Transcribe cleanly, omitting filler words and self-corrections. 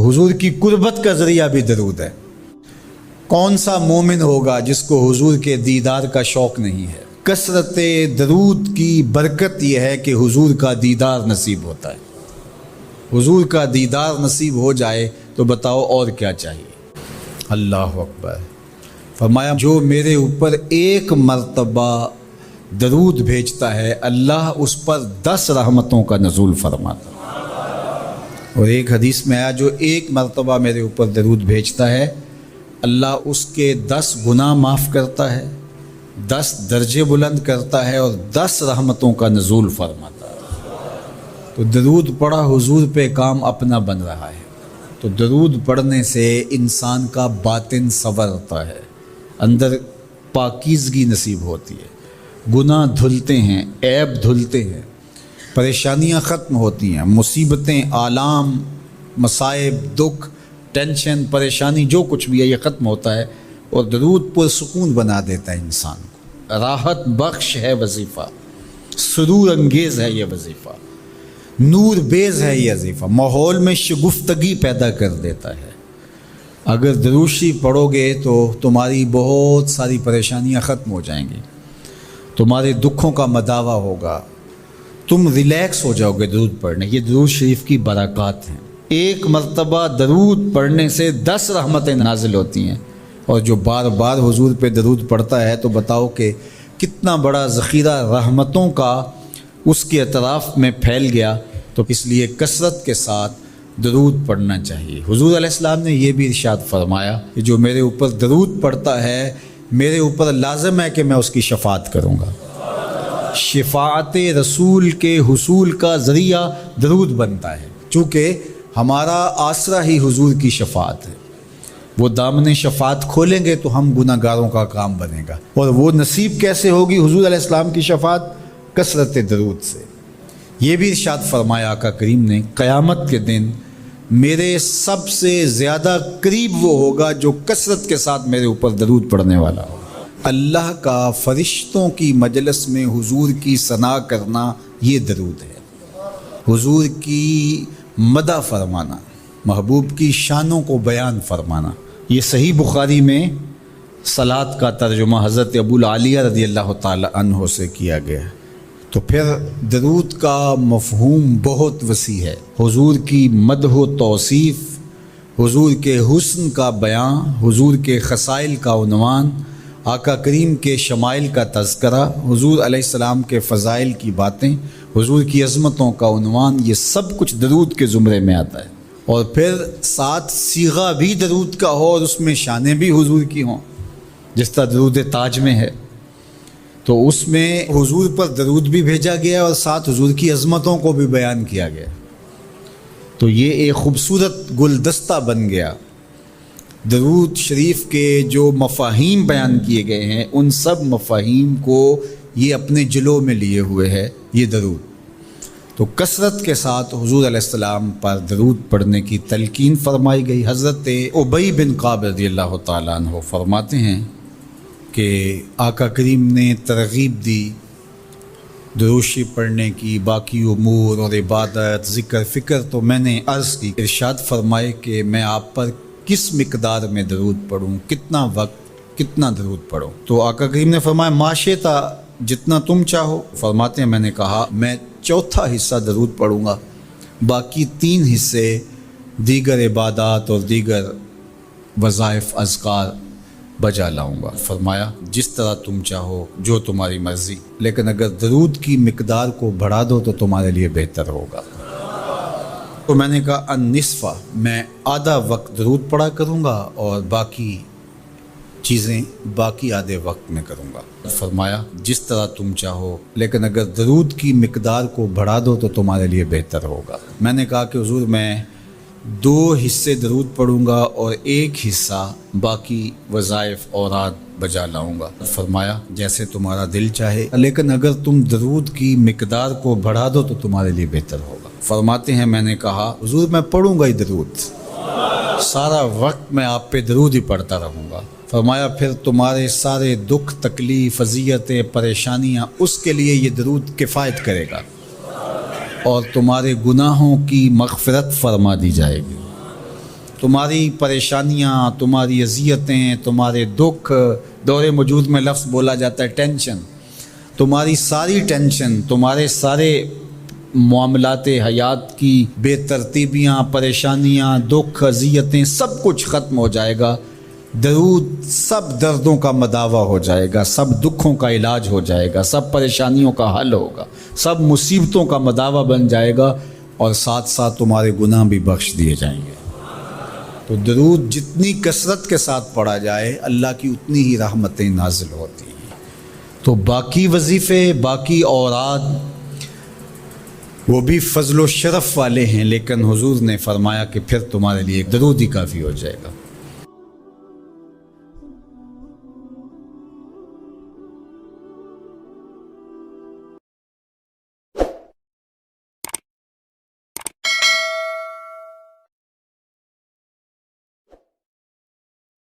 حضور کی قربت کا ذریعہ بھی درود ہے۔ کون سا مومن ہوگا جس کو حضور کے دیدار کا شوق نہیں ہے؟ کثرت درود کی برکت یہ ہے کہ حضور کا دیدار نصیب ہوتا ہے۔ حضور کا دیدار نصیب ہو جائے تو بتاؤ اور کیا چاہیے؟ اللہ اکبر۔ فرمایا جو میرے اوپر ایک مرتبہ درود بھیجتا ہے اللہ اس پر 10 رحمتوں کا نزول فرماتا ہے۔ اور ایک حدیث میں آیا جو ایک مرتبہ میرے اوپر درود بھیجتا ہے اللہ اس کے 10 گناہ معاف کرتا ہے، 10 درجے بلند کرتا ہے اور 10 رحمتوں کا نزول فرماتا ہے۔ تو درود پڑھا حضور پہ کام اپنا بن رہا ہے۔ تو درود پڑھنے سے انسان کا باطن سنورتا ہے، اندر پاکیزگی نصیب ہوتی ہے، گناہ دھلتے ہیں، عیب دھلتے ہیں، پریشانیاں ختم ہوتی ہیں، مصیبتیں، آلام، مصائب، دکھ، ٹینشن، پریشانی جو کچھ بھی ہے یہ ختم ہوتا ہے۔ اور درود پرسکون بنا دیتا ہے انسان کو۔ راحت بخش ہے وظیفہ، سرور انگیز ہے یہ وظیفہ، نور بیز ہے یہ وظیفہ، ماحول میں شگفتگی پیدا کر دیتا ہے۔ اگر درود شریف پڑھو گے تو تمہاری بہت ساری پریشانیاں ختم ہو جائیں گی، تمہارے دکھوں کا مداوع ہوگا، تم ریلیکس ہو جاؤ گے درود پڑھنے۔ یہ درود شریف کی برکات ہیں۔ ایک مرتبہ درود پڑھنے سے 10 رحمتیں نازل ہوتی ہیں، اور جو بار بار حضور پہ درود پڑھتا ہے تو بتاؤ کہ کتنا بڑا ذخیرہ رحمتوں کا اس کے اطراف میں پھیل گیا۔ تو اس لیے کثرت کے ساتھ درود پڑھنا چاہیے۔ حضور علیہ السلام نے یہ بھی ارشاد فرمایا کہ جو میرے اوپر درود پڑھتا ہے میرے اوپر لازم ہے کہ میں اس کی شفاعت کروں گا۔ شفاعت رسول کے حصول کا ذریعہ درود بنتا ہے، چونکہ ہمارا آسرا ہی حضور کی شفاعت ہے۔ وہ دامن شفاعت کھولیں گے تو ہم گناہ گاروں کا کام بنے گا۔ اور وہ نصیب کیسے ہوگی حضور علیہ السلام کی شفاعت؟ کثرت درود سے۔ یہ بھی ارشاد فرمایا آقا کریم نے قیامت کے دن میرے سب سے زیادہ قریب وہ ہوگا جو کثرت کے ساتھ میرے اوپر درود پڑھنے والا ہو۔ اللہ کا فرشتوں کی مجلس میں حضور کی ثنا کرنا یہ درود ہے۔ حضور کی مدح فرمانا، محبوب کی شانوں کو بیان فرمانا۔ یہ صحیح بخاری میں صلاۃ کا ترجمہ حضرت ابو العالیہ رضی اللہ تعالی عنہ سے کیا گیا ہے۔ تو پھر درود کا مفہوم بہت وسیع ہے۔ حضور کی مدح و توصیف، حضور کے حسن کا بیان، حضور کے خصائل کا عنوان، آقا کریم کے شمائل کا تذکرہ، حضور علیہ السلام کے فضائل کی باتیں، حضور کی عظمتوں کا عنوان، یہ سب کچھ درود کے زمرے میں آتا ہے۔ اور پھر ساتھ صیغہ بھی درود کا ہو اور اس میں شانیں بھی حضور کی ہوں، جس طرح درود تاج میں ہے۔ تو اس میں حضور پر درود بھی بھیجا گیا اور ساتھ حضور کی عظمتوں کو بھی بیان کیا گیا۔ تو یہ ایک خوبصورت گلدستہ بن گیا۔ درود شریف کے جو مفاہیم بیان کیے گئے ہیں ان سب مفاہیم کو یہ اپنے جلو میں لیے ہوئے ہے یہ درود۔ تو کثرت کے ساتھ حضور علیہ السلام پر درود پڑھنے کی تلقین فرمائی گئی۔ حضرت ابی بن کعب رضی اللہ تعالیٰ عنہ فرماتے ہیں کہ آقا کریم نے ترغیب دی درود شریف پڑھنے کی، باقی امور اور عبادت، ذکر فکر تو میں نے عرض کی۔ ارشاد فرمائے کہ میں آپ پر کس مقدار میں درود پڑھوں، کتنا وقت، کتنا درود پڑھوں؟ تو آقا کریم نے فرمایا ماشیتا، جتنا تم چاہو۔ فرماتے ہیں میں نے کہا میں 4تھا حصہ درود پڑھوں گا، باقی 3 حصے دیگر عبادات اور دیگر وظائف اذکار بجا لاؤں گا۔ فرمایا جس طرح تم چاہو، جو تمہاری مرضی، لیکن اگر درود کی مقدار کو بڑھا دو تو تمہارے لیے بہتر ہوگا۔ تو میں نے کہا النصف، میں آدھا وقت درود پڑھا کروں گا اور باقی چیزیں باقی آدھے وقت میں کروں گا۔ فرمایا جس طرح تم چاہو، لیکن اگر درود کی مقدار کو بڑھا دو تو تمہارے لیے بہتر ہوگا۔ میں نے کہا کہ حضور میں 2 حصے درود پڑھوں گا اور 1 حصہ باقی وظائف اوراد بجا لاؤں گا۔ فرمایا جیسے تمہارا دل چاہے، لیکن اگر تم درود کی مقدار کو بڑھا دو تو تمہارے لیے بہتر ہوگا۔ فرماتے ہیں میں نے کہا حضور میں پڑھوں گا ہی درود، سارا وقت میں آپ پہ درود ہی پڑھتا رہوں گا۔ فرمایا پھر تمہارے سارے دکھ، تکلیف، اذیتیں، پریشانیاں، اس کے لیے یہ درود کفایت کرے گا اور تمہارے گناہوں کی مغفرت فرما دی جائے گی۔ تمہاری پریشانیاں، تمہاری اذیتیں، تمہارے دکھ، دور موجود میں لفظ بولا جاتا ہے ٹینشن، تمہاری ساری ٹینشن، تمہارے سارے معاملات حیات کی بے ترتیبیاں، پریشانیاں، دکھ، اذیتیں، سب کچھ ختم ہو جائے گا۔ درود سب دردوں کا مداوع ہو جائے گا، سب دکھوں کا علاج ہو جائے گا، سب پریشانیوں کا حل ہوگا، سب مصیبتوں کا مداوع بن جائے گا، اور ساتھ ساتھ تمہارے گناہ بھی بخش دیے جائیں گے۔ تو درود جتنی کثرت کے ساتھ پڑھا جائے اللہ کی اتنی ہی رحمتیں نازل ہوتی ہیں۔ تو باقی وظیفے، باقی اوراد وہ بھی فضل و شرف والے ہیں، لیکن حضور نے فرمایا کہ پھر تمہارے لیے ایک درود ہی کافی ہو جائے گا۔